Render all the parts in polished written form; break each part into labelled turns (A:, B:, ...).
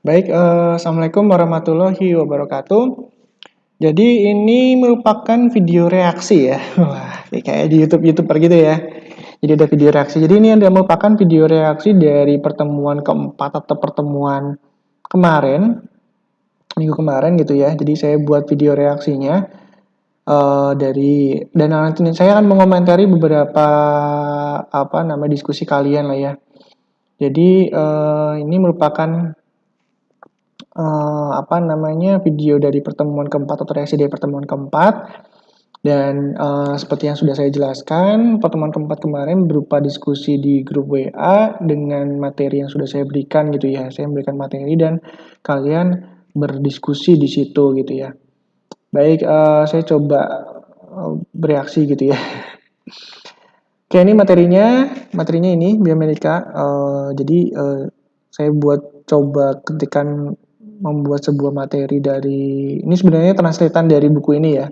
A: Baik, Assalamualaikum warahmatullahi wabarakatuh. Jadi ini merupakan video reaksi ya. Wah, kayak di YouTube-YouTuber gitu ya. Jadi ada video reaksi. Jadi ini ada merupakan video reaksi dari pertemuan keempat atau pertemuan kemarin, minggu kemarin gitu ya. Jadi saya buat video reaksinya dan nanti saya akan mengomentari beberapa diskusi kalian lah ya. Jadi ini merupakan video dari pertemuan keempat atau reaksi dari pertemuan keempat dan seperti yang sudah saya jelaskan, pertemuan keempat kemarin berupa diskusi di grup WA dengan materi yang sudah saya berikan gitu ya. Saya memberikan materi dan kalian berdiskusi di situ gitu ya. Baik, saya coba bereaksi gitu ya. Oke, ini materinya ini biomedika. Saya buat coba ketikan membuat sebuah materi dari ini sebenarnya translatean dari buku ini ya.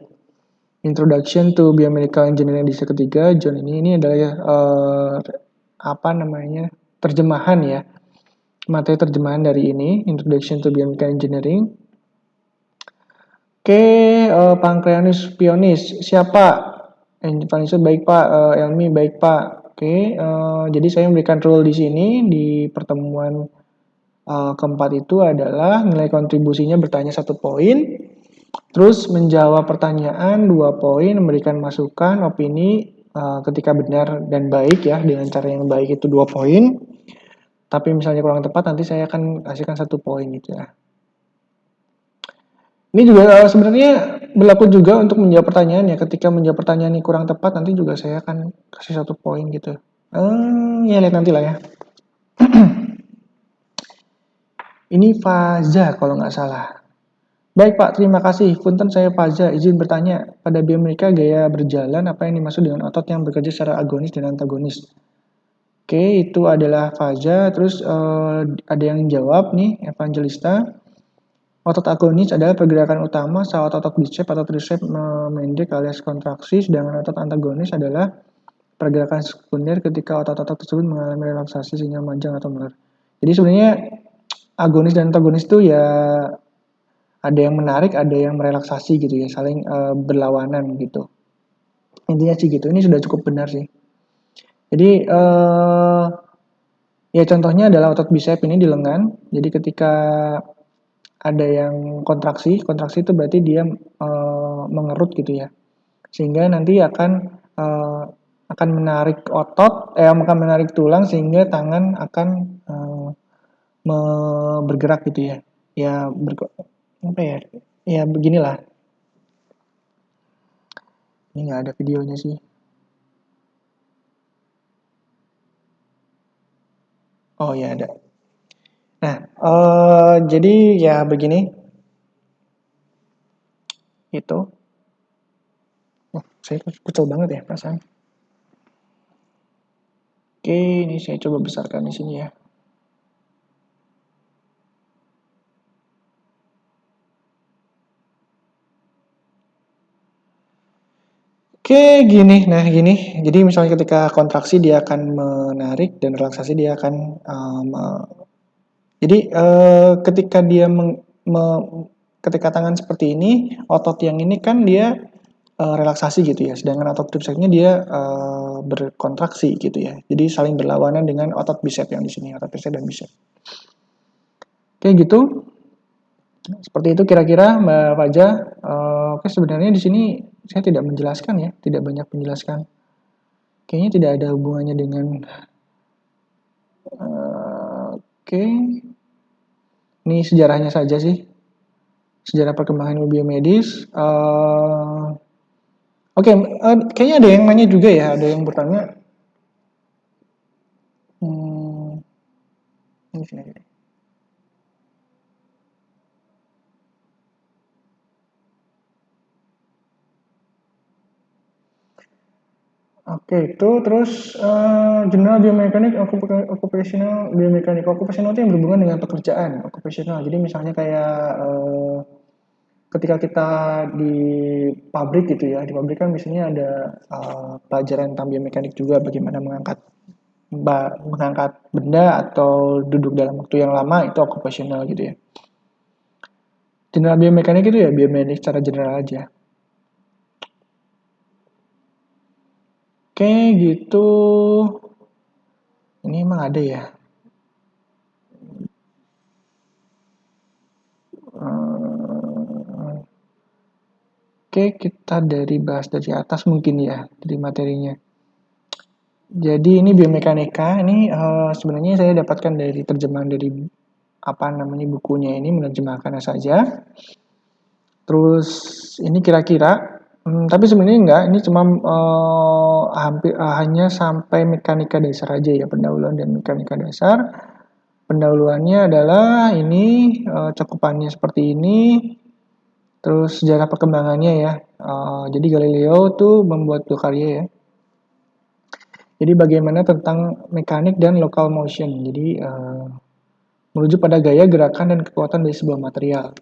A: Introduction to Biomedical Engineering edisi ketiga, John ini adalah terjemahan ya. Materi terjemahan dari ini, Introduction to Biomedical Engineering. Oke, Pankreanus Pionis, siapa? Vanessa baik Pak, Elmi baik Pak. Oke, jadi saya memberikan rule di sini di pertemuan keempat itu adalah nilai kontribusinya bertanya 1 poin, terus menjawab pertanyaan 2 poin, memberikan masukan, opini ketika benar dan baik ya, dengan cara yang baik itu 2 poin. Tapi misalnya kurang tepat nanti saya akan kasihkan 1 poin gitu ya. Ini juga sebenarnya berlaku juga untuk menjawab pertanyaan ya. Ketika menjawab pertanyaan ini kurang tepat, nanti juga saya akan kasih 1 poin gitu. Ya lihat nanti lah ya. Ini Faza kalau nggak salah. Baik Pak, terima kasih. Punten saya Faza, izin bertanya. Pada biomedika gaya berjalan, apa yang dimaksud dengan otot yang bekerja secara agonis dan antagonis? Oke, itu adalah Faza. Terus ada yang jawab nih, Evangelista. Otot agonis adalah pergerakan utama saat otot bicep atau tricep memendek alias kontraksi, sedangkan otot antagonis adalah pergerakan sekunder ketika otot-otot tersebut mengalami relaksasi sehingga memanjang atau meler. Jadi sebenarnya agonis dan antagonis itu ya ada yang menarik, ada yang merelaksasi gitu ya, saling berlawanan gitu. Intinya sih gitu. Ini sudah cukup benar sih. Jadi ya contohnya adalah otot bicep ini di lengan. Jadi ketika ada yang kontraksi itu berarti dia mengerut gitu ya, sehingga nanti akan menarik akan menarik tulang sehingga tangan akan bergerak gitu ya, ya beginilah. Ini nggak ada videonya sih. Oh ya ada. Nah, jadi ya begini. Itu. Oh, saya kecil banget ya perasaan. Oke, ini saya coba besarkan di sini ya. Oke, gini. Nah, gini. Jadi misalnya ketika kontraksi dia akan menarik dan relaksasi dia akan ketika dia ketika tangan seperti ini, otot yang ini kan dia relaksasi gitu ya, sedangkan otot tricepsnya dia berkontraksi gitu ya. Jadi saling berlawanan dengan otot bicep yang di sini, otot bicep dan bicep. Oke, gitu. Seperti itu kira-kira Mbak Faja. Oke, sebenarnya di sini saya tidak menjelaskan ya, tidak banyak menjelaskan. Kayaknya tidak ada hubungannya dengan oke. Ini sejarahnya saja sih. Sejarah perkembangan ilmu biomedis. Oke, kayaknya ada yang nanya juga ya, ada yang bertanya. Ini sini. Oke, itu terus general biomekanik, occupational biomekanik. Occupational itu yang berhubungan dengan pekerjaan, occupational. Jadi misalnya kayak ketika kita di pabrik gitu ya, di pabrik kan misalnya ada pelajaran tentang biomekanik juga, bagaimana mengangkat mengangkat benda atau duduk dalam waktu yang lama itu occupational gitu ya. General biomekanik itu ya biomekanik secara general aja. Oke, gitu. Ini emang ada ya. Oke, kita bahas dari atas mungkin ya, dari materinya. Jadi ini biomekanika, ini sebenarnya saya dapatkan dari terjemahan dari bukunya ini, menerjemahkannya saja. Terus ini kira-kira, tapi sebenarnya enggak, ini cuma hanya sampai mekanika dasar aja ya, pendahuluan dan mekanika dasar. Pendahuluannya adalah ini, cakupannya seperti ini, terus sejarah perkembangannya ya. Jadi Galileo tuh membuat 2 karya ya. Jadi bagaimana tentang mekanik dan local motion. Jadi merujuk pada gaya, gerakan, dan kekuatan dari sebuah material.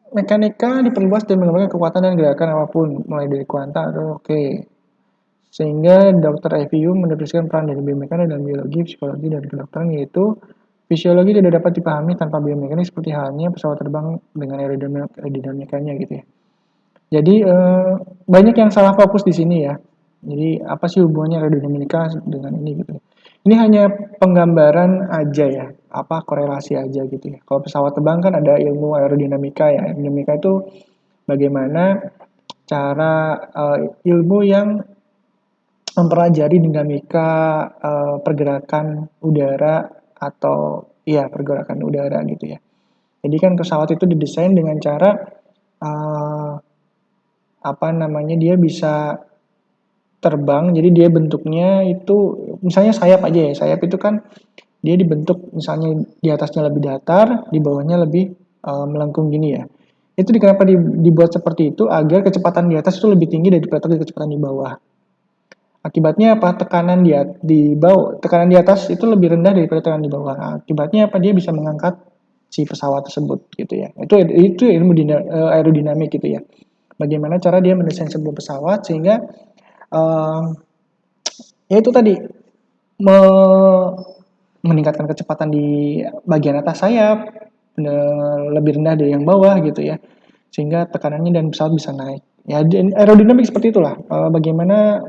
A: Mekanika diperluas dan mengembangkan kekuatan dan gerakan apapun, mulai dari kuanta atau Sehingga Dr. Eviu mendeskripsikan peran dari biomekanik dan biologi, psikologi, dan kedokteran, yaitu fisiologi tidak dapat dipahami tanpa biomekanik seperti halnya pesawat terbang dengan aerodinamikanya gitu ya. Jadi banyak yang salah fokus di sini ya. Jadi apa sih hubungannya aerodinamika dengan ini gitu. Ini hanya penggambaran aja ya, korelasi aja gitu ya. Kalau pesawat terbang kan ada ilmu aerodinamika ya. Aerodinamika itu bagaimana cara ilmu yang mempelajari dinamika pergerakan udara atau pergerakan udara gitu ya. Jadi kan pesawat itu didesain dengan cara dia bisa terbang, jadi dia bentuknya itu misalnya sayap aja ya. Sayap itu kan dia dibentuk misalnya di atasnya lebih datar, di bawahnya lebih melengkung gini ya. Itu kenapa dibuat seperti itu agar kecepatan di atas itu lebih tinggi daripada kecepatan di bawah. Akibatnya apa? Tekanan di atas itu lebih rendah daripada tekanan di bawah. Akibatnya apa? Dia bisa mengangkat si pesawat tersebut gitu ya. Itu ilmu aerodinamik gitu ya. Bagaimana cara dia mendesain sebuah pesawat sehingga ya itu tadi meningkatkan kecepatan di bagian atas sayap lebih rendah dari yang bawah gitu ya, sehingga tekanannya dan pesawat bisa naik ya. Aerodinamik seperti itulah, bagaimana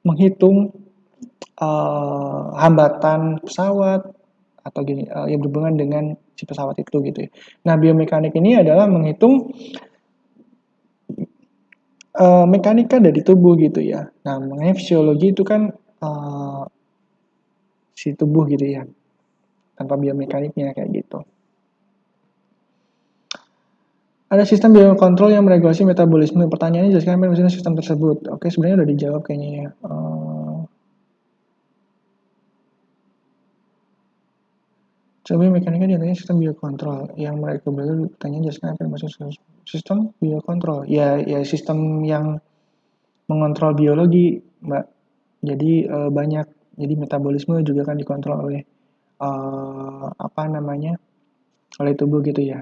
A: menghitung hambatan pesawat atau yang berhubungan dengan si pesawat itu gitu ya. Nah, biomekanik ini adalah menghitung mekanika dari tubuh gitu ya. Nah, mengenai fisiologi itu kan si tubuh gitu ya, tanpa biomekaniknya kayak gitu. Ada sistem biokontrol yang meregulasi metabolisme. Pertanyaannya jelaskan apa maksudnya sistem tersebut. Oke, sebenarnya udah dijawab kayaknya ya. Coba mekanika diantaranya sistem biokontrol yang meregulasi. Pertanyaan jelaskan apa maksudnya sistem biokontrol. Ya sistem yang mengontrol biologi, Mbak. Jadi banyak. Jadi metabolisme juga kan dikontrol oleh oleh tubuh gitu ya.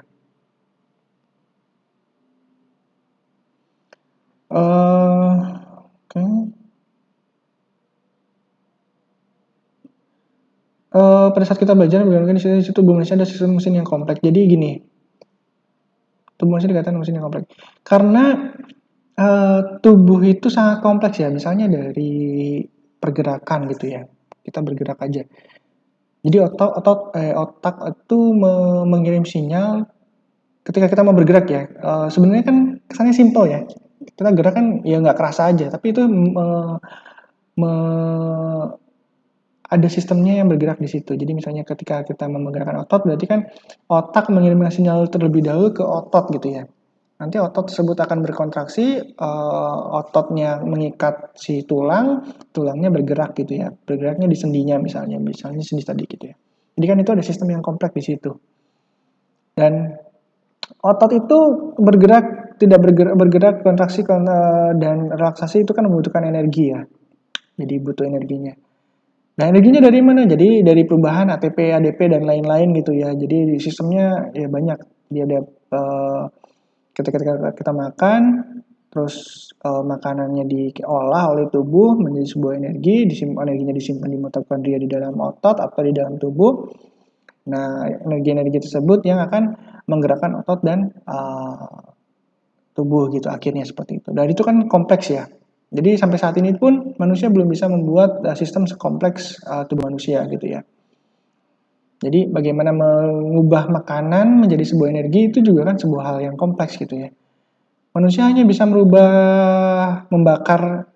A: Oke. Pada saat kita belajar menggunakan di situ tubuh manusia ada sistem mesin yang kompleks. Jadi gini, tubuh manusia dikatakan mesin yang kompleks karena tubuh itu sangat kompleks ya. Misalnya dari pergerakan gitu ya, kita bergerak aja. Jadi otak itu mengirim sinyal ketika kita mau bergerak ya. Sebenarnya kan kesannya simple ya. Kita gerak kan ya nggak kerasa aja, tapi itu ada sistemnya yang bergerak di situ. Jadi misalnya ketika kita menggerakkan otot, berarti kan otak mengirimkan sinyal terlebih dahulu ke otot gitu ya. Nanti otot tersebut akan berkontraksi, ototnya mengikat si tulangnya bergerak gitu ya. Bergeraknya di sendinya misalnya sendi tadi gitu ya. Jadi kan itu ada sistem yang kompleks di situ. Dan otot itu tidak bergerak kontraksi dan relaksasi itu kan membutuhkan energi ya. Jadi butuh energinya. Nah, energinya dari mana? Jadi dari perubahan ATP, ADP dan lain-lain gitu ya. Jadi sistemnya ya banyak. Dia ada ketika kita makan, terus makanannya diolah oleh tubuh menjadi sebuah energi, energinya disimpan di mitokondria di dalam otot atau di dalam tubuh. Nah, energi-energi tersebut yang akan menggerakkan otot dan tubuh gitu akhirnya seperti itu. Dan itu kan kompleks ya. Jadi sampai saat ini pun manusia belum bisa membuat sistem sekompleks tubuh manusia gitu ya. Jadi bagaimana mengubah makanan menjadi sebuah energi itu juga kan sebuah hal yang kompleks gitu ya. Manusia hanya bisa membakar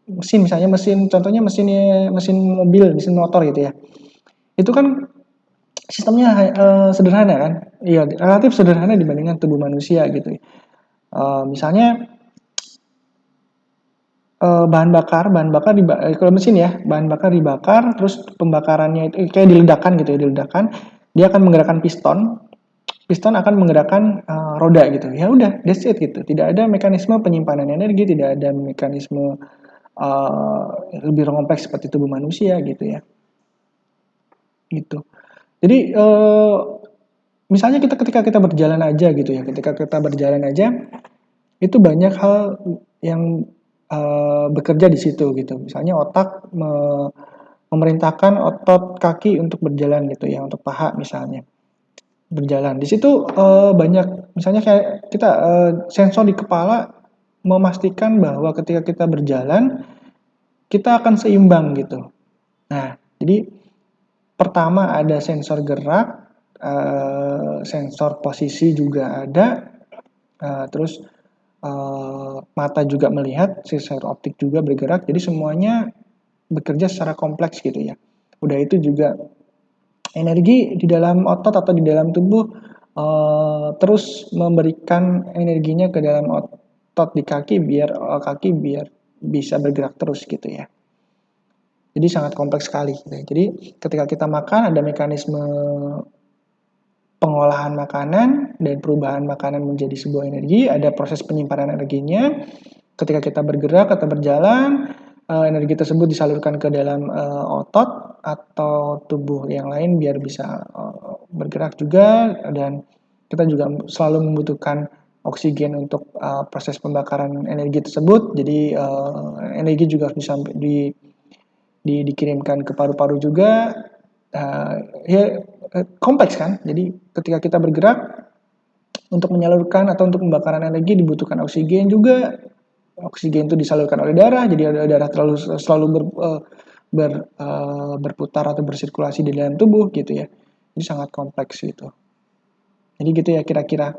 A: mesin, misalnya contohnya mesin mobil, mesin motor gitu ya. Itu kan sistemnya sederhana kan, iya relatif sederhana dibandingkan tubuh manusia gitu. Misalnya bahan bakar kalau mesin ya, bahan bakar dibakar, terus pembakarannya itu kayak diledakkan gitu ya, diledakkan, dia akan menggerakkan piston akan menggerakkan roda gitu. Ya udah, that's it gitu. Tidak ada mekanisme penyimpanan energi, tidak ada mekanisme lebih kompleks seperti tubuh manusia gitu ya. Gitu. Jadi misalnya ketika kita berjalan aja gitu ya, ketika kita berjalan aja itu banyak hal yang bekerja di situ gitu. Misalnya otak memerintahkan otot kaki untuk berjalan gitu ya, untuk paha misalnya berjalan. Di situ banyak misalnya kayak kita sensor di kepala memastikan bahwa ketika kita berjalan kita akan seimbang gitu. Nah, jadi pertama ada sensor gerak, sensor posisi juga ada, terus mata juga melihat, sensor optik juga bergerak, jadi semuanya bekerja secara kompleks gitu ya. Udah itu juga energi di dalam otot atau di dalam tubuh terus memberikan energinya ke dalam otot di kaki biar bisa bergerak terus gitu ya. Jadi sangat kompleks sekali. Jadi ketika kita makan ada mekanisme pengolahan makanan dan perubahan makanan menjadi sebuah energi, ada proses penyimpanan energinya. Ketika kita bergerak atau berjalan, energi tersebut disalurkan ke dalam otot atau tubuh yang lain biar bisa bergerak juga, dan kita juga selalu membutuhkan oksigen untuk proses pembakaran energi tersebut. Jadi energi juga bisa dikirimkan ke paru-paru juga. Ya kompleks kan. Jadi ketika kita bergerak untuk menyalurkan atau untuk pembakaran energi dibutuhkan oksigen juga. Oksigen itu disalurkan oleh darah, jadi darah selalu berputar atau bersirkulasi di dalam tubuh gitu ya. Jadi sangat kompleks gitu. Jadi gitu ya kira-kira.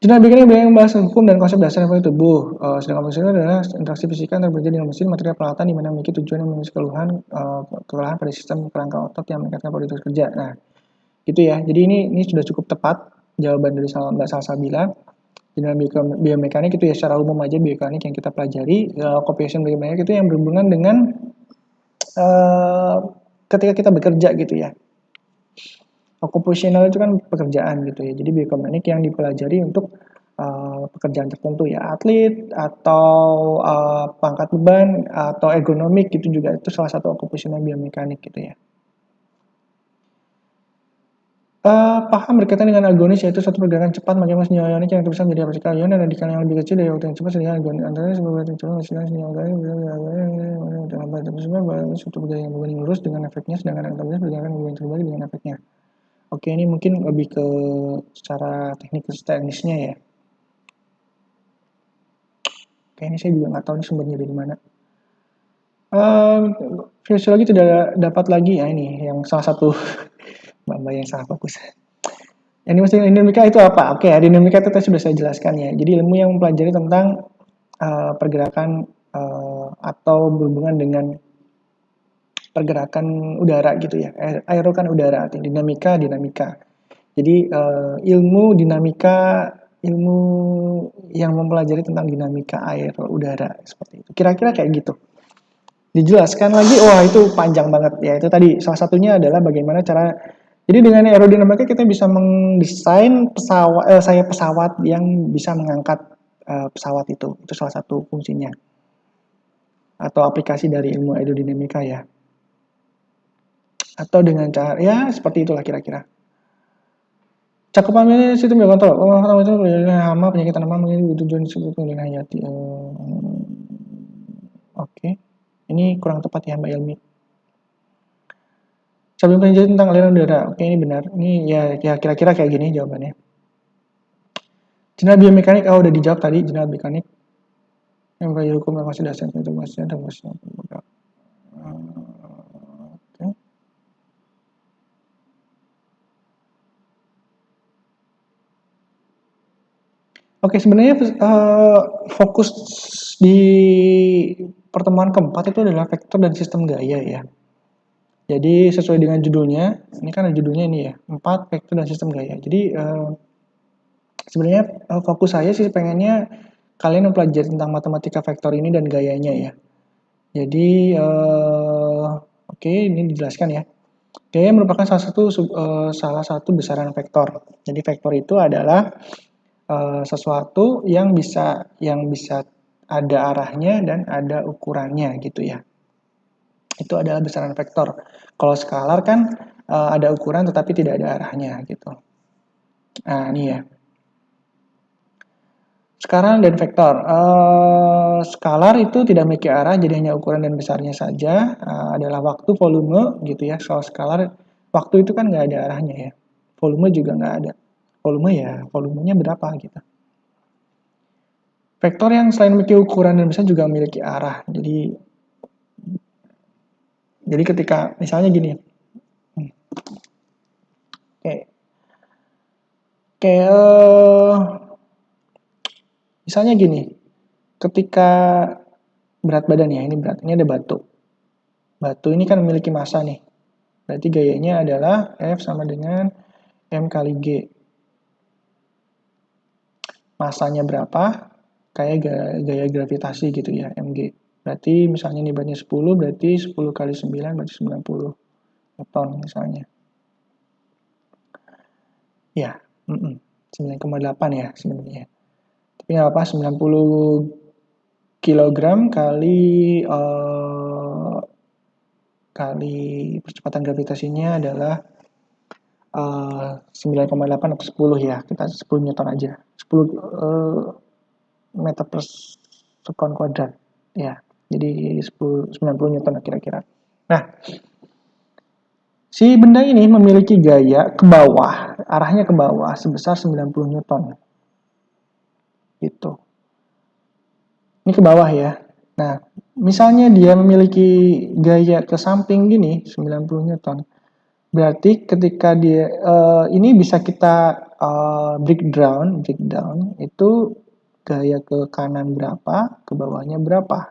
A: Jurnal bikinnya banyak membahas hukum dan konsep dasar informasi tubuh. Sedangkan fungsi adalah interaksi fisika antara bekerja dengan mesin, material peralatan di mana memiliki tujuan yang menulis kelelahan pada sistem kerangka otot yang meningkatkan produktivitas kerja. Nah, gitu ya. Jadi ini sudah cukup tepat jawaban dari Mbak Salsabila. Jurnal biomekanik itu ya secara umum aja biomekanik yang kita pelajari. Occupation biomekanik itu yang berhubungan dengan ketika kita bekerja gitu ya. Occupational itu kan pekerjaan gitu ya. Jadi biomekanik yang dipelajari untuk pekerjaan tertentu ya, atlet atau pangkat beban atau ergonomik gitu juga, itu salah satu occupational biomekanik gitu ya. Paham berkaitan dengan agonis, yaitu suatu pergerakan cepat bagaimana senyawa ionik yang bisa menjadi partikel ion dan radikal yang lebih kecil dari waktu yang cepat sehingga agonis antara sebuah yang cepat menghasilkan senyawa organik dengan suatu pergerakan yang berbanding lurus dengan efeknya, sedangkan agonis pergerakan yang berbanding terbalik dengan efeknya. Oke, ini mungkin lebih ke secara teknisnya ya. Oke, ini saya juga nggak tahu ini sumbernya dari mana. Fisiologi tidak dapat lagi ya, ini yang salah satu mbak yang salah fokus. Ini maksudnya dinamika itu apa? Oke, dinamika itu sudah saya jelaskan ya. Jadi ilmu yang mempelajari tentang pergerakan atau berhubungan dengan pergerakan udara gitu ya. Aero kan udara, dinamika. Jadi ilmu dinamika, ilmu yang mempelajari tentang dinamika air udara seperti itu. Kira-kira kayak gitu. Dijelaskan lagi, wah itu panjang banget ya. Itu tadi salah satunya adalah bagaimana cara. Jadi dengan aerodinamika kita bisa mendesain pesawat yang bisa mengangkat pesawat itu. Itu salah satu fungsinya. Atau aplikasi dari ilmu aerodinamika ya. Atau dengan cara ya seperti itulah kira-kira. Cakupan ini sistem kontrol. Oh, itu hama, penyakit tanaman, tujuan disebut penggunaan hayati. Oke. Ini kurang tepat ya Mbak Elmi. Sebelum penjelasan tentang aliran udara. Oke, ini benar. Ini ya kira-kira kayak gini jawabannya. Jenderal biomekanik, udah dijawab tadi, jenderal mekanik. Yang belajar hukum yang masih dasar itu masih ada masih. Oke. Oke, sebenarnya fokus di pertemuan keempat itu adalah vektor dan sistem gaya ya. Jadi sesuai dengan judulnya, ini kan ada judulnya ini ya, 4 vektor dan sistem gaya. Jadi sebenarnya fokus saya sih pengennya kalian mempelajari tentang matematika vektor ini dan gayanya ya. Jadi oke, ini dijelaskan ya. Gaya merupakan salah satu besaran vektor. Jadi vektor itu adalah sesuatu yang bisa ada arahnya dan ada ukurannya gitu ya. Itu adalah besaran vektor. Kalau skalar kan ada ukuran tetapi tidak ada arahnya gitu. Nah, ini ya. Skalar dan vektor. Skalar itu tidak memiliki arah, jadi hanya ukuran dan besarnya saja. Adalah waktu, volume gitu ya. Kalau skalar, waktu itu kan nggak ada arahnya ya. Volume juga nggak ada. Volumenya berapa gitu. Vektor yang selain memiliki ukuran dan besar juga memiliki arah. Jadi ketika misalnya gini, misalnya gini, ketika berat badan ya, ini berat, ini ada batu. Batu ini kan memiliki massa nih. Berarti gayanya adalah F sama dengan M kali G. Massanya berapa? Kayak gaya gravitasi gitu ya, mg. Berarti misalnya ini beratnya 10, berarti 10 kali 9 berarti 90 Newton misalnya. Ya, 9,8 ya sebenarnya. Tapi nggak apa, 90 kilogram kali percepatan gravitasinya adalah 9,8 atau 10 ya. Kita 10 Newton aja. 10 meter per sekon kuadrat. Ya, jadi 90 Newton kira-kira. Nah, si benda ini memiliki gaya ke bawah, arahnya ke bawah sebesar 90 Newton. Gitu. Ini ke bawah ya. Nah, misalnya dia memiliki gaya ke samping gini, 90 Newton. Berarti ketika dia, ini bisa kita breakdown, itu gaya ke kanan berapa, ke bawahnya berapa.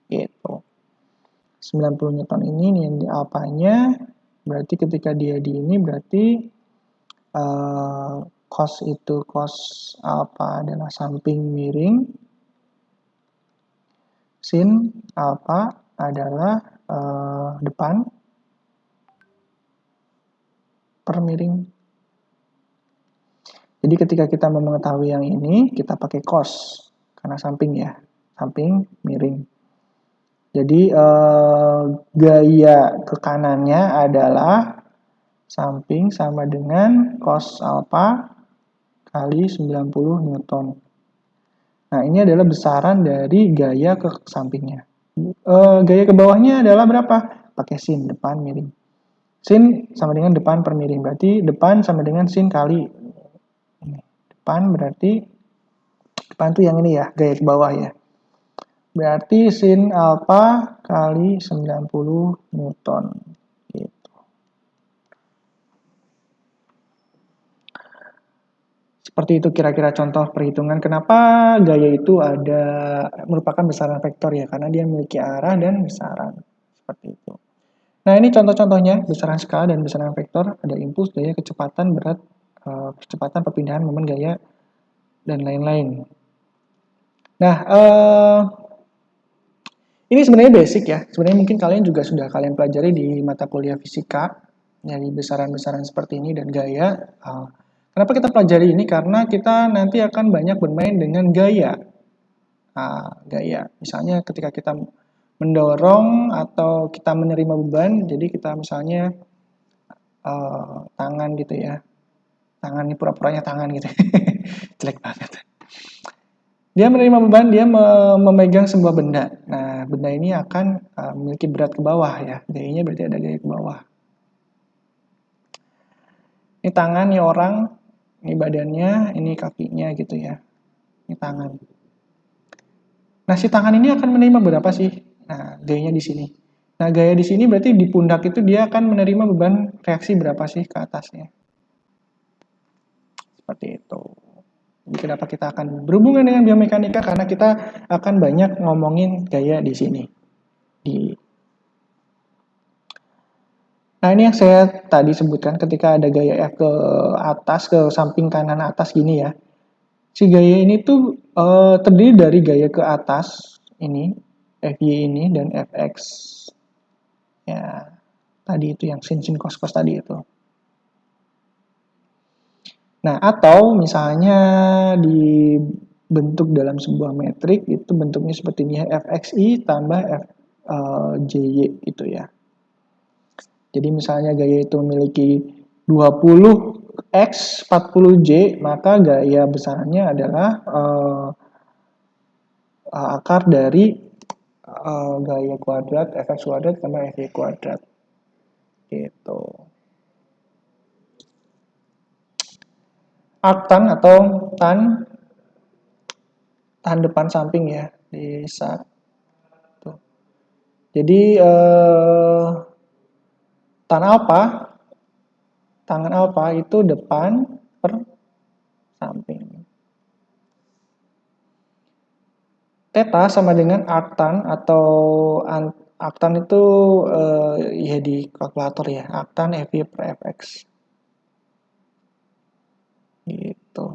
A: Gitu. 90 Newton ini yang di alfanya, berarti ketika dia di ini berarti cos alfa adalah samping miring, sin alfa adalah depan per miring. Jadi ketika kita mau mengetahui yang ini, kita pakai cos karena samping ya, samping miring. Jadi gaya ke kanannya adalah samping sama dengan cos alfa kali 90 Newton. Nah, ini adalah besaran dari gaya ke sampingnya. Gaya ke bawahnya adalah berapa? Pakai sin, depan miring. Sin sama dengan depan per miring. Berarti depan sama dengan sin kali. Depan berarti, depan itu yang ini ya, gaya ke bawah ya. Berarti sin alfa kali 90 Newton. Gitu. Seperti itu kira-kira contoh perhitungan. Kenapa gaya itu merupakan besaran vektor ya? Karena dia memiliki arah dan besaran. Seperti itu. Nah, ini contoh-contohnya, besaran skala dan besaran vektor. Ada impuls, gaya, kecepatan, berat, kecepatan, perpindahan, momen, gaya, dan lain-lain. Nah, ini sebenarnya basic ya. Sebenarnya mungkin kalian juga sudah kalian pelajari di mata kuliah fisika, dari besaran-besaran seperti ini dan gaya. Kenapa kita pelajari ini? Karena kita nanti akan banyak bermain dengan gaya. Gaya. Misalnya ketika kita mendorong atau kita menerima beban, jadi kita misalnya tangan gitu ya. Tangan ini pura-puranya tangan gitu. Jelek banget. Dia menerima beban, dia memegang sebuah benda. Nah, benda ini akan memiliki berat ke bawah ya. Gayanya berarti ada gaya ke bawah. Ini tangan, ini orang, ini badannya, ini kakinya gitu ya. Ini tangan. Nah, si tangan ini akan menerima berapa sih? Nah, gayanya di sini. Nah, gaya di sini berarti di pundak itu dia akan menerima beban reaksi berapa sih ke atasnya. Seperti itu. Jadi kenapa kita akan berhubungan dengan biomekanika? Karena kita akan banyak ngomongin gaya di sini. Nah, ini yang saya tadi sebutkan ketika ada gaya F ke atas, ke samping kanan atas gini ya. Si gaya ini tuh terdiri dari gaya ke atas ini, FY ini, dan FX. Ya, tadi itu yang sin cos tadi itu. Nah, atau misalnya dibentuk dalam sebuah metrik, itu bentuknya seperti ini ya, FXI tambah FJY gitu ya. Jadi misalnya gaya itu memiliki 20X 40J, maka gaya besarnya adalah akar dari gaya kuadrat Fx kuadrat tambah Fy kuadrat. Gitu. Arctan atau tan depan samping ya di saat tuh. Jadi tangan alfa itu depan per samping. Theta sama dengan arctan atau arctan itu ya di kalkulator ya, arctan Fy per Fx. Gitu.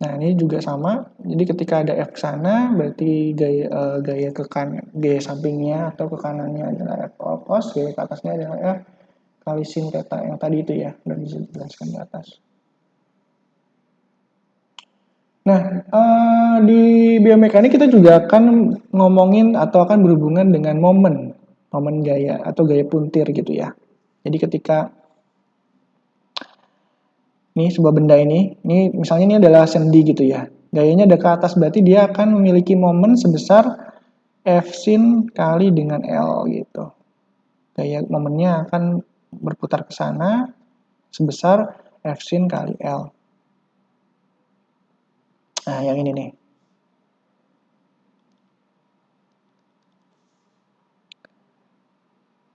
A: Nah, ini juga sama. Jadi ketika ada F ke sana, berarti gaya ke kanan, gaya sampingnya atau ke kanannya adalah F cos, gaya ke atasnya adalah F kali sin theta yang tadi itu ya, sudah dijelaskan di atas. Nah, di biomekanik kita juga akan ngomongin atau akan berhubungan dengan momen gaya atau gaya puntir gitu ya. Jadi ketika ini sebuah benda ini misalnya ini adalah sendi gitu ya. Gayanya ada ke atas berarti dia akan memiliki momen sebesar F sin kali dengan L gitu. Gaya momennya akan berputar ke sana sebesar F sin kali L. Nah, yang ini nih.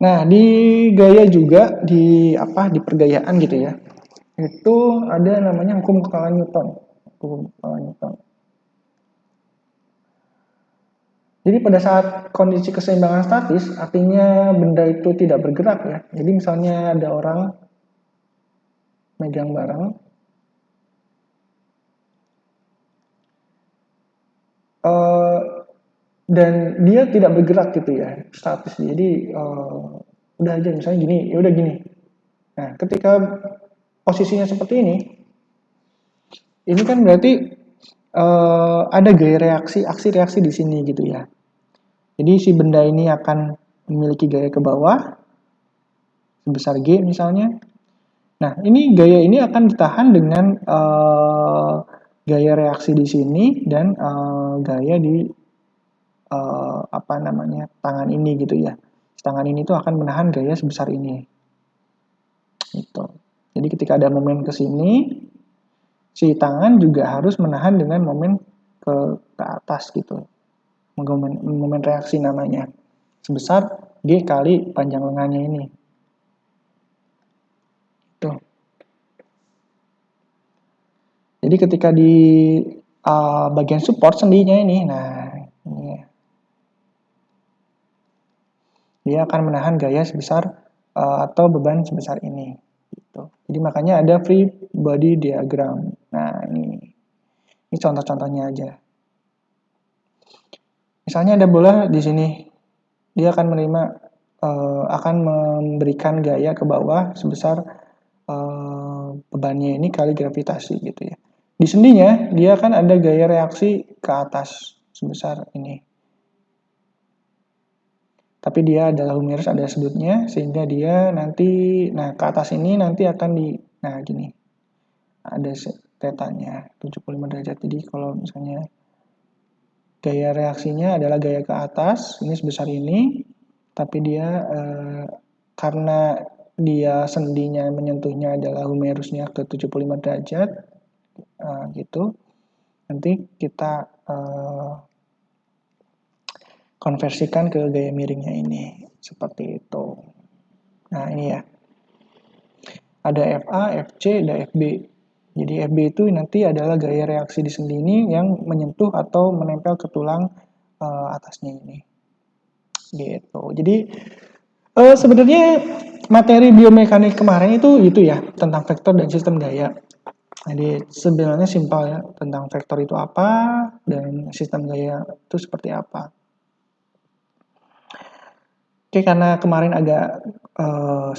A: Nah, di gaya juga di pergayaan gitu ya. Itu ada namanya hukum kekalan Newton. Hukum kekalan Newton. Jadi pada saat kondisi keseimbangan statis, artinya benda itu tidak bergerak ya. Jadi misalnya ada orang megang barang, dan dia tidak bergerak gitu ya, statis. Jadi udah aja misalnya gini, ya udah gini. Nah, ketika posisinya seperti ini kan berarti ada gaya reaksi, aksi reaksi di sini gitu ya. Jadi si benda ini akan memiliki gaya ke bawah sebesar G misalnya. Nah, ini gaya ini akan ditahan dengan gaya reaksi di sini dan gaya di tangan ini gitu ya. Tangan ini tuh akan menahan gaya sebesar ini. Gitu. Jadi ketika ada momen ke sini, si tangan juga harus menahan dengan momen ke atas gitu. Momen reaksi namanya. Sebesar G kali panjang lengannya ini. Tuh. Jadi ketika di bagian support sendinya ini, nah ini dia akan menahan gaya sebesar atau beban sebesar ini. Gitu. Jadi makanya ada free body diagram. Nah ini contoh-contohnya aja. Misalnya ada bola di sini, dia akan menerima akan memberikan gaya ke bawah sebesar bebannya ini kali gravitasi gitu ya. Di sendinya dia akan ada gaya reaksi ke atas sebesar ini. tapi dia adalah humerus, ada sudutnya, sehingga dia nanti, nah ke atas ini nanti akan nah gini, ada tetanya 75 derajat. Jadi kalau misalnya gaya reaksinya adalah gaya ke atas, ini sebesar ini, tapi dia karena dia sendinya menyentuhnya adalah humerusnya ke 75 derajat, gitu. Nanti kita konversikan ke gaya miringnya ini, seperti itu. Nah ini ya, ada FA, FC, ada FB. Jadi FB itu nanti adalah gaya reaksi di sendi ini yang menyentuh atau menempel ke tulang atasnya ini. Gitu. Jadi sebenarnya materi biomekanik kemarin itu ya, tentang vektor dan sistem gaya. Jadi sebenarnya simpel ya, tentang vektor itu apa dan sistem gaya itu seperti apa. Oke, karena kemarin agak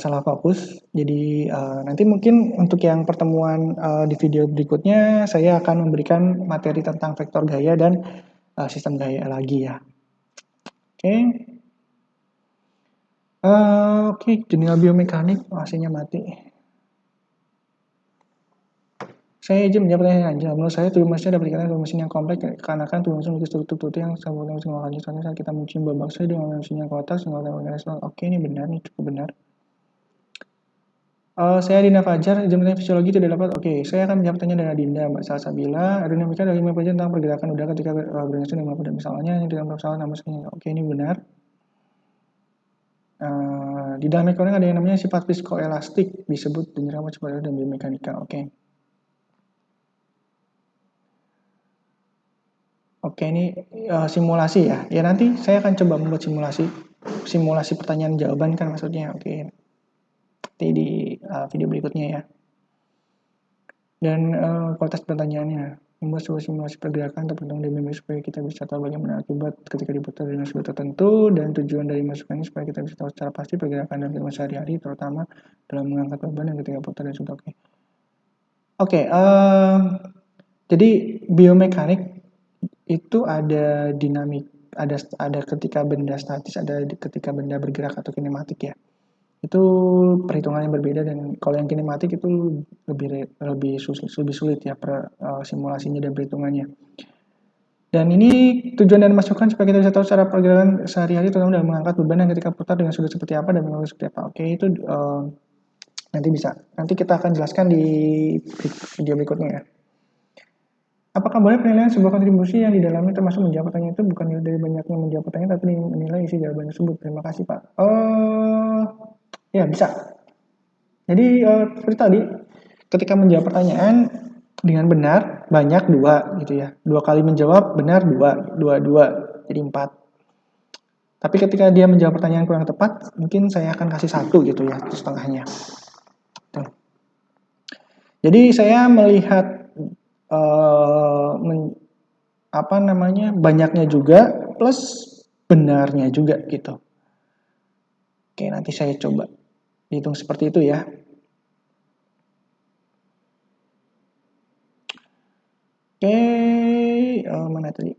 A: salah fokus, jadi nanti mungkin untuk yang pertemuan di video berikutnya saya akan memberikan materi tentang vektor gaya dan sistem gaya lagi ya. Oke. Oke, jurnal biomekanik, AC-nya mati. Saya izin menjawab pertanyaan aja. Menurut saya tubuh manusia dapat dikatakan tubuh mesin yang kompleks karena kan tubuh manusia memiliki struktur yang sama dengan lanjutannya saat kita mencium bau bakso dengan mesin yang kotak sehingga organisme. Oke, ini benar, ini cukup benar. Saya Dinda Fajar, izin bertanya fisiologi tidak dapat. Oke, saya akan menjawab pertanyaan dari Dinda, Mbak Salsabila. Aerodinamika adalah ilmu pelajaran tentang pergerakan udara ketika bergerak dengan pada misalnya yang dalam pesawat nama sekalian. Oke, ini benar. Di dalam ekonomi ada yang namanya sifat viskoelastik, disebut penyerapan cepat dan biomekanika. Oke. Oke, ini simulasi ya. Ya nanti saya akan coba membuat simulasi pertanyaan jawaban kan maksudnya. Oke. Nanti di video berikutnya ya. Dan kualitas pertanyaannya membuat sebuah simulasi pergerakan tergantung dari memori supaya kita bisa tahu bagaimana akibat ketika diputar dengan sudut tertentu, dan tujuan dari masukannya supaya kita bisa tahu secara pasti pergerakan dalam kehidupan sehari-hari, terutama dalam mengangkat beban dan ketika putar dan sudut. Oke, jadi biomekanik itu ada dinamik, ada ketika benda statis, ada ketika benda bergerak atau kinematik ya. Itu perhitungannya berbeda, dan kalau yang kinematik itu lebih sulit ya simulasinya dan perhitungannya. Dan ini tujuan dan masukan supaya kita bisa tahu cara pergerakan sehari-hari terutama dalam mengangkat beban dan ketika putar dengan sudut seperti apa dan mengangkat seperti apa. Oke, itu nanti kita akan jelaskan di video berikutnya ya. Apakah boleh penilaian sebuah kontribusi yang di dalamnya termasuk menjawab pertanyaan itu bukan dari banyaknya menjawab pertanyaan tapi menilai isi jawaban tersebut? Terima kasih Pak. Ya bisa. Jadi seperti tadi, ketika menjawab pertanyaan dengan benar banyak 2 gitu ya. 2 kali menjawab benar 2 jadi 4. Tapi ketika dia menjawab pertanyaan kurang tepat, mungkin saya akan kasih 1 gitu ya, setengahnya. Tuh. Jadi saya melihat banyaknya juga plus benarnya juga gitu. Oke, nanti saya coba hitung seperti itu ya. Oke, mana tadi?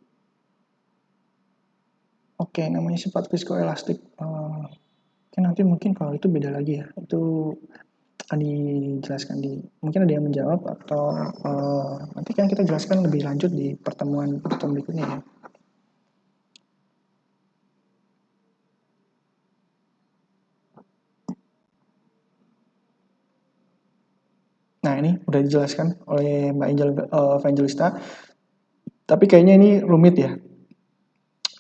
A: Oke, namanya sifat viskoelastik. Oke, nanti mungkin kalau itu beda lagi ya. Itu akan dijelaskan mungkin ada yang menjawab atau nanti kan kita jelaskan lebih lanjut di pertemuan berikutnya ya. Nah, ini udah dijelaskan oleh Mbak Evangelista. Tapi kayaknya ini rumit ya.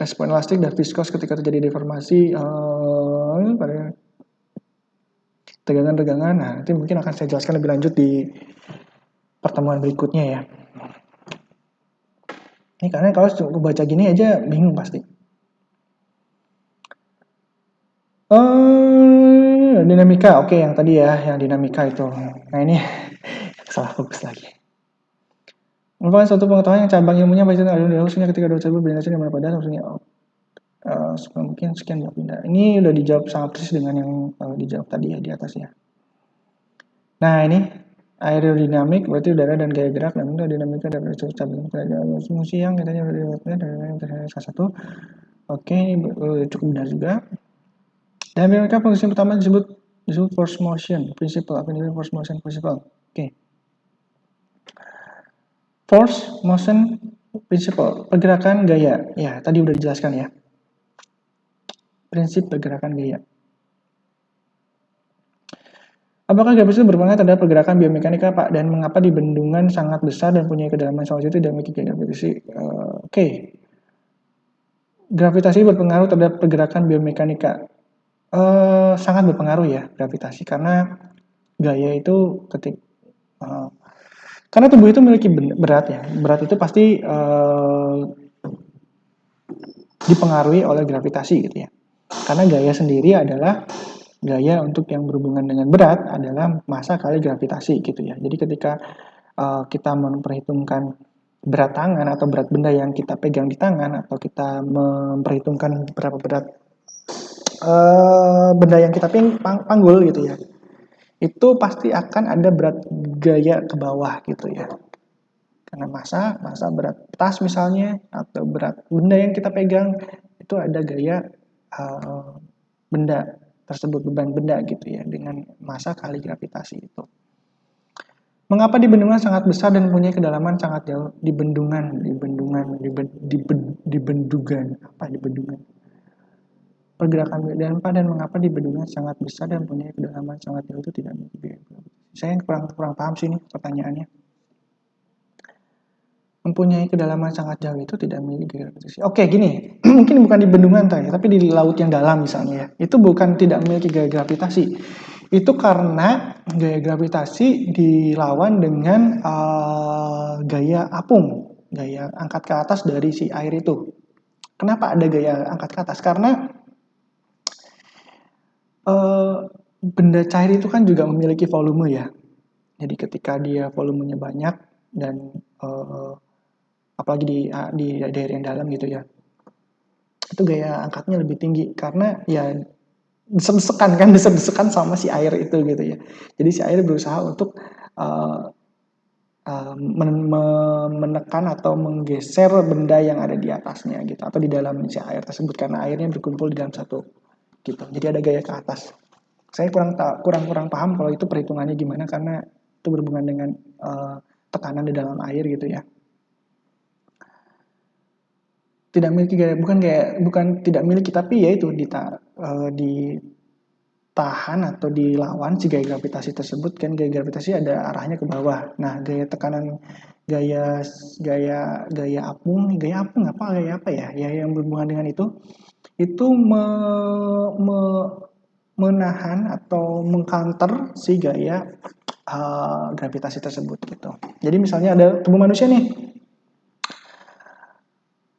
A: Respon elastik dan viskos ketika terjadi deformasi pada tegangan-tegangan. Nah, nanti mungkin akan saya jelaskan lebih lanjut di pertemuan berikutnya ya. Ini karena kalau baca gini aja bingung pasti. Dinamika, oke, yang tadi ya, yang dinamika itu. Nah ini salah fokus lagi. Merupakan suatu pengetahuan yang cabang ilmunya baca ada harusnya ketika dua cabang berinteraksi dengan pada maksudnya mungkin sekian ya pindah. Ini udah dijawab sangat persis dengan yang dijawab tadi ya di atas ya. Nah ini aerodinamik berarti udara dan gaya gerak, dan dinamika dapat cabang fungsi yang katanya dari salah satu. Oke, cukup benar juga. Dan mereka fungsi pertama disebut force motion principle. Apa ini force motion principle? Oke. Force motion principle, pergerakan gaya. Ya, tadi udah dijelaskan ya. Prinsip pergerakan gaya. Apakah gravitasi berpengaruh terhadap pergerakan biomekanika, Pak? Dan mengapa di bendungan sangat besar dan punya kedalaman sangat jauh tidak memiliki gravitasi? Oke. Gravitasi berpengaruh terhadap pergerakan biomekanika. Sangat berpengaruh ya gravitasi, karena gaya itu karena tubuh itu memiliki berat ya. Berat itu pasti dipengaruhi oleh gravitasi gitu ya. Karena gaya sendiri adalah gaya untuk yang berhubungan dengan berat adalah massa kali gravitasi gitu ya. Jadi ketika kita memperhitungkan berat tangan atau berat benda yang kita pegang di tangan, atau kita memperhitungkan berapa berat benda yang kita panggul gitu ya, itu pasti akan ada berat gaya ke bawah gitu ya. Karena massa berat tas misalnya, atau berat benda yang kita pegang, itu ada gaya benda tersebut, beban benda gitu ya, dengan massa kali gravitasi itu. Mengapa di bendungan sangat besar dan punya kedalaman sangat jauh? Di bendungan pergerakan dan mengapa di bendungan sangat besar dan punya kedalaman sangat jauh itu tidak memiliki gravitasi? Saya kurang paham sih ini pertanyaannya. Mempunyai kedalaman sangat jauh itu tidak memiliki gravitasi. Oke, gini, mungkin bukan di bendungan tapi di laut yang dalam misalnya ya. Itu bukan tidak memiliki gaya gravitasi. Itu karena gaya gravitasi dilawan dengan gaya apung, gaya angkat ke atas dari si air itu. Kenapa ada gaya angkat ke atas? Karena benda cair itu kan juga memiliki volume ya. Jadi ketika dia volumenya banyak dan apalagi di daerah yang dalam gitu ya, itu gaya angkatnya lebih tinggi karena ya desek-desekan sama si air itu gitu ya. Jadi si air berusaha untuk menekan atau menggeser benda yang ada di atasnya gitu, atau di dalam si air tersebut, karena airnya berkumpul di dalam satu gitu. Jadi ada gaya ke atas. Saya kurang paham kalau itu perhitungannya gimana, karena itu berhubungan dengan tekanan di dalam air gitu ya. Tidak memiliki gaya, bukan tidak memiliki, tapi ya itu ditahan atau dilawan si gaya gravitasi tersebut. Kan gaya gravitasi ada arahnya ke bawah. Nah, gaya tekanan gaya apung apa ya yang berhubungan dengan itu menahan atau mengcounter si gaya gravitasi tersebut gitu. Jadi misalnya ada tubuh manusia nih.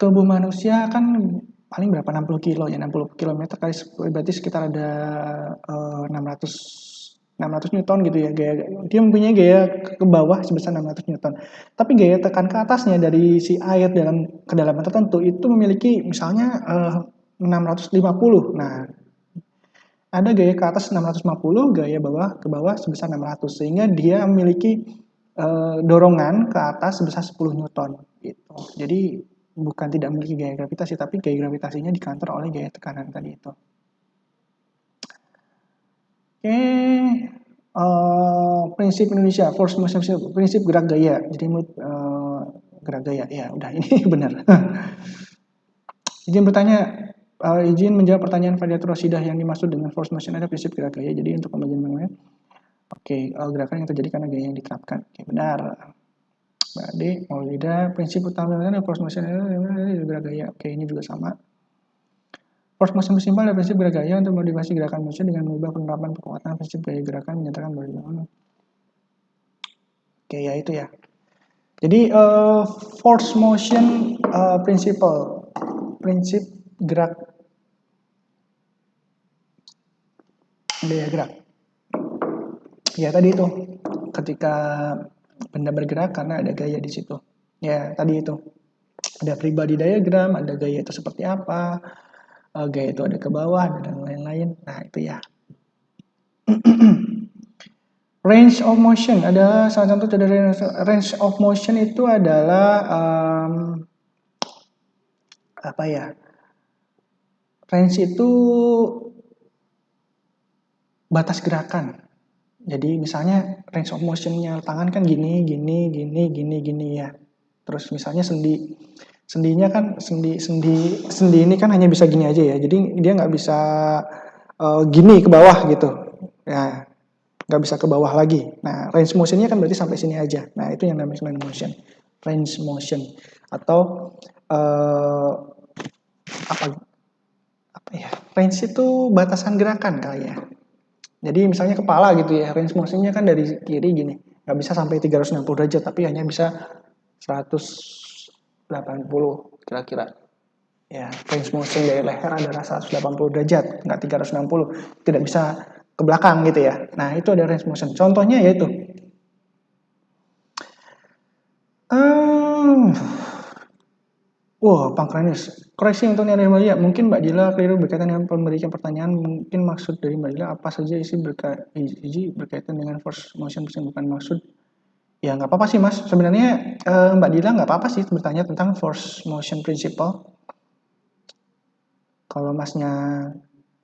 A: Tubuh manusia kan paling berapa, 60 kilo ya, 60 km kali 10, berarti sekitar ada 600 Newton gitu ya. Dia mempunyai gaya ke bawah sebesar 600 Newton. Tapi gaya tekan ke atasnya dari si air dalam kedalaman tertentu itu memiliki misalnya 650. Nah, ada gaya ke atas 650, gaya ke bawah sebesar 600, sehingga dia memiliki dorongan ke atas sebesar 10 Newton gitu. Jadi bukan tidak memiliki gaya gravitasi, tapi gaya gravitasinya dikantor oleh gaya tekanan tadi itu. Oke, prinsip Indonesia, force motion, prinsip gerak gaya. Jadi gerak gaya, ya udah ini benar. Izin menjawab pertanyaan Fadilatul Rasidah, yang dimaksud dengan force motion ada prinsip gerak gaya. Jadi untuk pembagian gerakan yang terjadi karena gaya yang diterapkan. Oke, benar. Mbak Ade, Maulida, prinsip utama force motion gerak gaya. Oke, ini juga sama. Force motion simpel adalah prinsip gerak gaya untuk modifikasi gerakan motion dengan mengubah penerapan kekuatan prinsip gaya gerakan menyatakan bahwa oke, ya itu ya. Jadi force motion principle, prinsip gerak gaya gerak. Ya tadi itu, ketika benda bergerak karena ada gaya di situ. Ya tadi itu, ada pribadi diagram, ada gaya itu seperti apa, gaya itu ada ke bawah dan lain-lain. Nah itu ya. Range of motion adalah salah satu dari range of motion itu adalah apa ya? Range itu batas gerakan. Jadi misalnya range of motion-nya tangan kan gini, gini, gini, gini, gini ya. Terus misalnya sendinya kan sendi ini kan hanya bisa gini aja ya. Jadi dia nggak bisa gini ke bawah gitu. Ya, nggak bisa ke bawah lagi. Nah, range motionnya kan berarti sampai sini aja. Nah, itu yang namanya range motion. Range motion atau apa ya? Range itu batasan gerakan kali ya. Jadi misalnya kepala gitu ya, range motionnya kan dari kiri gini, nggak bisa sampai 360 derajat, tapi hanya bisa 180 kira-kira. Ya, range motion dari leher adalah 180 derajat, nggak 360, tidak bisa ke belakang gitu ya. Nah, itu ada range motion. Contohnya yaitu, pankreas. Koreksi untuk Nia Maria. Mungkin Mbak Dila keliru berkaitan dengan pemberian pertanyaan. Mungkin maksud dari Mbak Dila apa saja isi berkaitan dengan force motion, bukan maksud. Ya nggak apa-apa sih Mas. Sebenarnya Mbak Dila nggak apa-apa sih bertanya tentang force motion principle. Kalau Masnya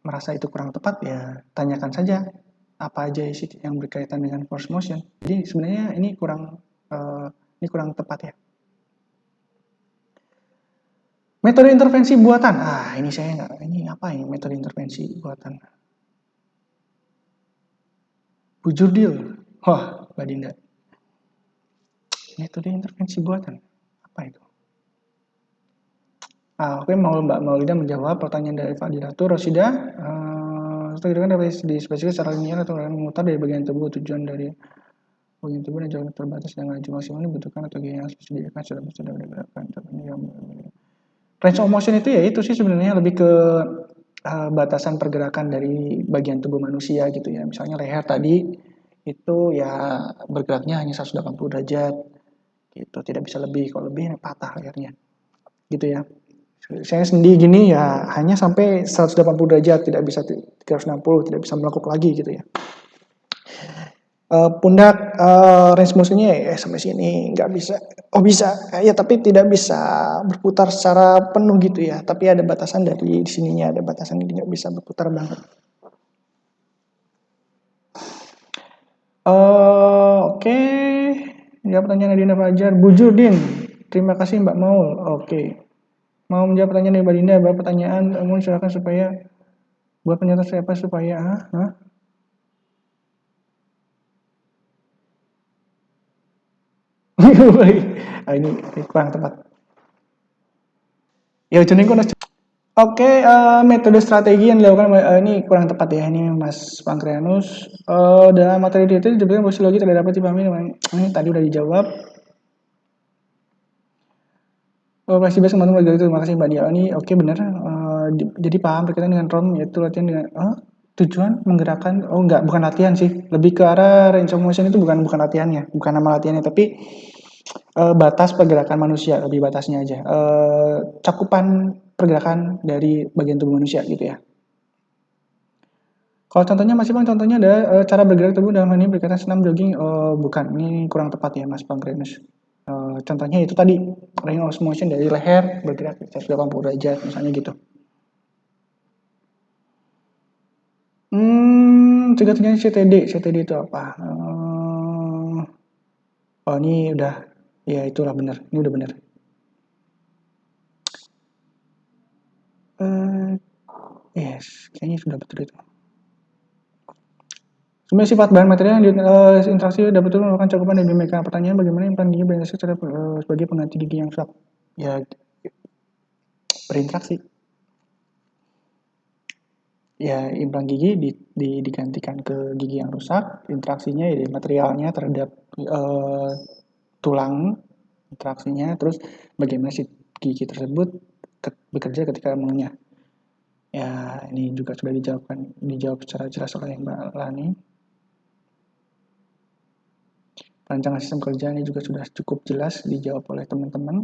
A: merasa itu kurang tepat ya tanyakan saja apa aja isi yang berkaitan dengan force motion. Jadi sebenarnya ini kurang tepat ya. Metode intervensi buatan. Ini saya nggak. Ini apa ini metode intervensi buatan? Bujur deal. Wah, Mbak Dinda. Metode intervensi buatan. Apa itu? Oke, Mbak Maulida menjawab pertanyaan dari Pak Diratu. Rosida, kan dapat dispesifikasi secara linear atau memutar dari bagian tubuh. Tujuan dari bagian tubuh dan jalan terbatas dengan laju maksimal dibutuhkan atau gaya yang spesifik sudah diberlakukan. Range of motion itu ya itu sih sebenarnya lebih ke batasan pergerakan dari bagian tubuh manusia gitu ya. Misalnya leher tadi itu ya bergeraknya hanya 180 derajat gitu, tidak bisa lebih. Kalau lebih patah lehernya. Gitu ya. Saya sendi gini ya hanya sampai 180 derajat, tidak bisa 360, tidak bisa melengkung lagi gitu ya. Pundak range motionnya ya sampai sini nggak bisa, bisa ya tapi tidak bisa berputar secara penuh gitu ya, tapi ada batasan dari sininya, ada batasan ini nggak bisa berputar banget. Oke. Jawab pertanyaan Nadina Fajar. Bujur Din, terima kasih Mbak Maul. Oke. Mau menjawab pertanyaan dari Mbak Dinda, Mbak pertanyaan umum silakan supaya buat pernyataan siapa supaya ini kurang tepat. Ya ujian ini Oke, metode strategi yang dilakukan ini kurang tepat ya ini Mas Pankreanus. Dalam materi itu disebutkan bahwa logi tidak dapat dipahami. Ini tadi udah dijawab. Masih biasa teman-teman itu terima kasih Mbak Dia. Ini oke benar. Jadi paham berkaitan dengan ROM yaitu latihan dengan tujuan menggerakkan. Enggak, bukan latihan sih. Lebih ke arah range of motion itu bukan latihannya, bukan nama latihannya, tapi batas pergerakan manusia, lebih batasnya aja. Cakupan pergerakan dari bagian tubuh manusia gitu ya. Kalau contohnya Mas Bang, contohnya ada cara bergerak tubuh dalam hal ini berkaitan senam jogging. Bukan, ini kurang tepat ya Mas Pankreanus. Contohnya itu tadi range of motion dari leher bergerak 180 derajat misalnya gitu. Cegah-cegahnya CTD itu apa? Ini udah, ya itulah benar, ini udah benar. Yes, kayaknya sudah betul itu. Sebenarnya sifat bahan material yang interaksi dapat betul melakukan cakupan dan dinamika. Pertanyaan bagaimana implan gigi berinteraksi sebagai pengganti gigi yang rusak? Ya, berinteraksi. Ya, implan gigi digantikan ke gigi yang rusak. Interaksinya ya materialnya terhadap tulang, interaksinya. Terus bagaimana si gigi tersebut bekerja ketika mengunyah. Ya, ini juga sudah dijawab secara jelas oleh Mbak Lani. Rancangan sistem kerja ini juga sudah cukup jelas dijawab oleh teman-teman.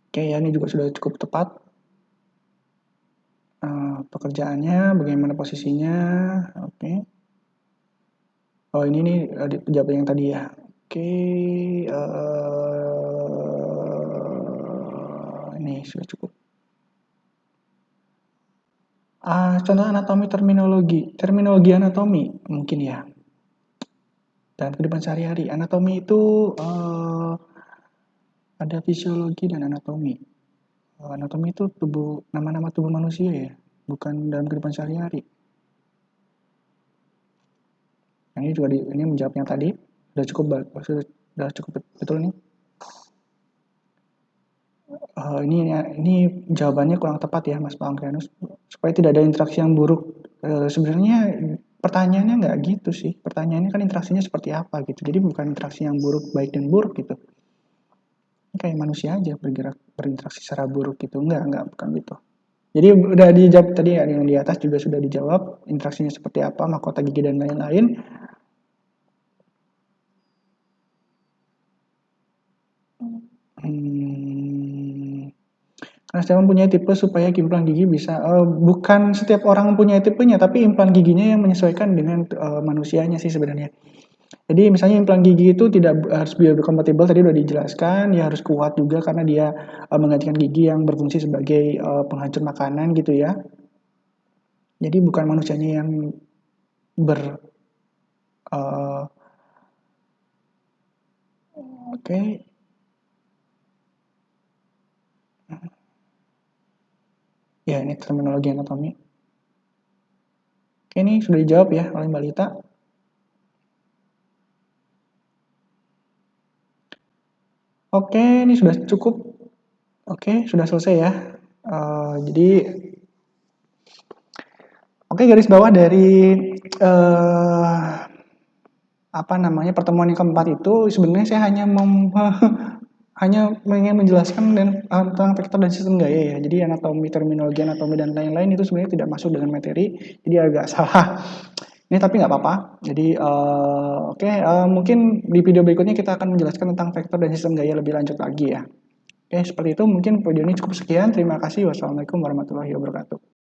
A: Oke, ya ini juga sudah cukup tepat. Pekerjaannya, bagaimana posisinya, oke. Oh ini nih jawab yang tadi ya. Oke, ini sudah cukup. Contoh anatomi terminologi anatomi mungkin ya. Dalam kehidupan sehari-hari, anatomi itu ada fisiologi dan anatomi. Anatomi itu nama-nama tubuh manusia ya, bukan dalam kehidupan sehari-hari. Ini juga ini menjawab yang tadi, sudah cukup betul nih. Ini jawabannya kurang tepat ya Mas Pankrianus, supaya tidak ada interaksi yang buruk. Sebenarnya pertanyaannya nggak gitu sih, pertanyaannya kan interaksinya seperti apa gitu, jadi bukan interaksi yang buruk, baik dan buruk gitu. Ini kayak manusia aja berinteraksi secara buruk gitu, enggak, bukan gitu. Jadi udah dijawab tadi ya, yang di atas juga sudah dijawab, interaksinya seperti apa, mahkota gigi dan lain-lain. Karena setiap orang punya tipe supaya implan gigi bisa, bukan setiap orang punya tipenya, tapi implan giginya yang menyesuaikan dengan manusianya sih sebenarnya. Jadi misalnya implan gigi itu tidak harus biokompatibel, tadi udah dijelaskan, dia harus kuat juga karena dia menggantikan gigi yang berfungsi sebagai penghancur makanan gitu ya. Jadi bukan manusianya yang oke. Ya, ini terminologi anatomi. Oke, ini sudah dijawab ya oleh Mbak Lita. Oke, ini sudah cukup. Oke, sudah selesai ya. Jadi, oke, garis bawah dari pertemuan yang keempat itu sebenarnya saya hanya hanya ingin menjelaskan tentang vektor dan sistem gaya ya. Jadi anatomi, terminologi anatomi dan lain-lain itu sebenarnya tidak masuk dengan materi. Jadi agak salah. Ini tapi nggak apa-apa. Jadi mungkin di video berikutnya kita akan menjelaskan tentang vektor dan sistem gaya lebih lanjut lagi ya. Oke, seperti itu mungkin video ini cukup sekian. Terima kasih. Wassalamualaikum warahmatullahi wabarakatuh.